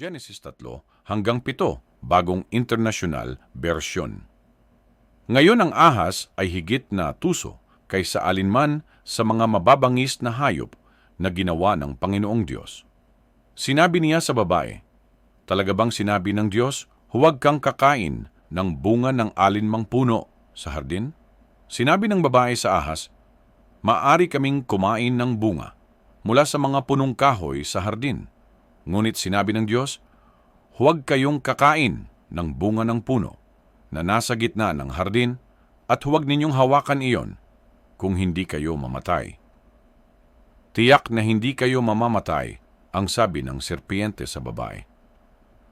Genesis 3 hanggang 7, bagong internasyonal bersyon. Ngayon ang ahas ay higit na tuso kaysa alinman sa mga mababangis na hayop na ginawa ng Panginoong Diyos. Sinabi niya sa babae, "Talaga bang sinabi ng Diyos, huwag kang kakain ng bunga ng alinmang puno sa hardin?" Sinabi ng babae sa ahas, "Maaari kaming kumain ng bunga mula sa mga punong kahoy sa hardin. Ngunit sinabi ng Diyos, huwag kayong kakain ng bunga ng puno na nasa gitna ng hardin at huwag ninyong hawakan iyon kung hindi kayo mamatay. Tiyak na hindi kayo mamamatay," ang sabi ng serpiente sa babae.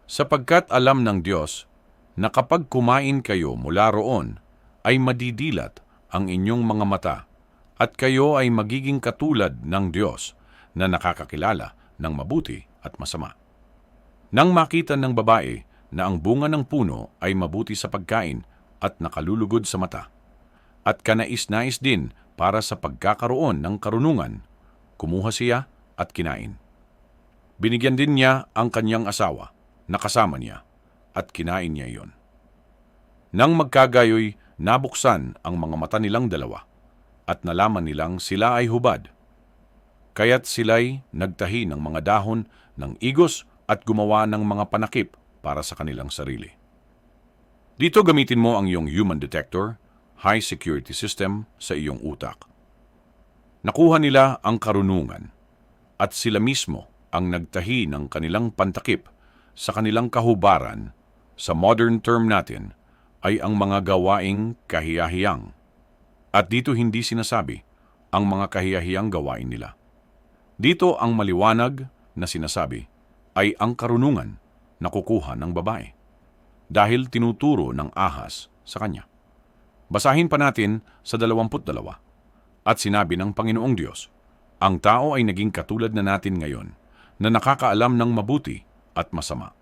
"Sapagkat alam ng Diyos na kapag kumain kayo mula roon ay madidilat ang inyong mga mata at kayo ay magiging katulad ng Diyos na nakakakilala ng mabuti at masama." Nang makita ng babae na ang bunga ng puno ay mabuti sa pagkain at nakalulugod sa mata, at kanais-nais din para sa pagkakaroon ng karunungan, kumuha siya at kinain. Binigyan din niya ang kanyang asawa na kasama niya at kinain niya iyon. Nang magkagayoy, nabuksan ang mga mata nilang dalawa at nalaman nilang sila ay hubad. Kaya't sila'y nagtahi ng mga dahon ng igos at gumawa ng mga panakip para sa kanilang sarili. Dito gamitin mo ang iyong human detector, high security system sa iyong utak. Nakuha nila ang karunungan at sila mismo ang nagtahi ng kanilang pantakip sa kanilang kahubaran. Sa modern term natin ay ang mga gawaing kahiyahiyang. At dito hindi sinasabi ang mga kahiyahiyang gawain nila. Dito ang maliwanag na sinasabi ay ang karunungan na kukuha ng babae dahil tinuturo ng ahas sa kanya. Basahin pa natin sa 22. At sinabi ng Panginoong Diyos, "Ang tao ay naging katulad na natin ngayon na nakakaalam ng mabuti at masama.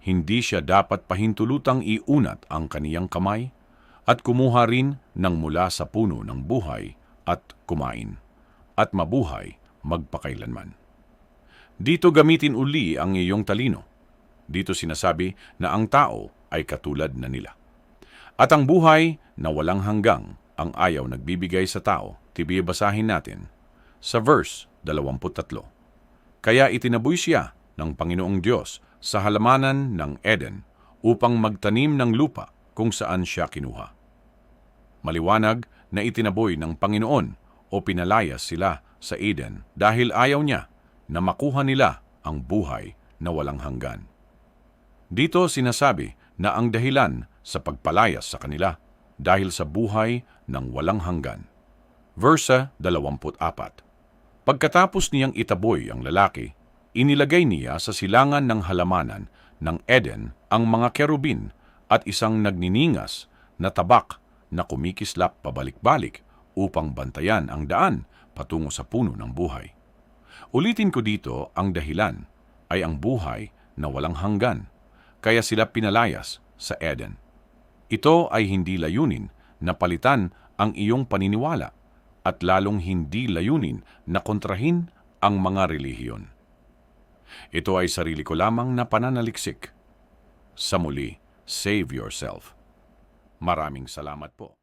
Hindi siya dapat pahintulutang iunat ang kaniyang kamay at kumuha rin ng mula sa puno ng buhay at kumain, at mabuhay magpakailanman." Dito gamitin uli ang iyong talino. Dito sinasabi na ang tao ay katulad na nila. At ang buhay na walang hanggang ang ayaw nagbibigay sa tao. Tibi basahin natin sa verse 23. "Kaya itinaboy siya ng Panginoong Diyos sa halamanan ng Eden upang magtanim ng lupa kung saan siya kinuha." Maliwanag na itinaboy ng Panginoon o pinalayas sila sa Eden dahil ayaw niya na makuha nila ang buhay na walang hanggan. Dito sinasabi na ang dahilan sa pagpalayas sa kanila dahil sa buhay ng walang hanggan. Verse 24. "Pagkatapos niyang itaboy ang lalaki, inilagay niya sa silangan ng halamanan ng Eden ang mga kerubin at isang nagniningas na tabak na kumikislap pabalik-balik upang bantayan ang daan patungo sa puno ng buhay." Ulitin ko dito, ang dahilan ay ang buhay na walang hanggan, kaya sila pinalayas sa Eden. Ito ay hindi layunin na palitan ang iyong paniniwala at lalong hindi layunin na kontrahin ang mga relihiyon. Ito ay sarili ko lamang na pananaliksik. Sa muli, save yourself. Maraming salamat po.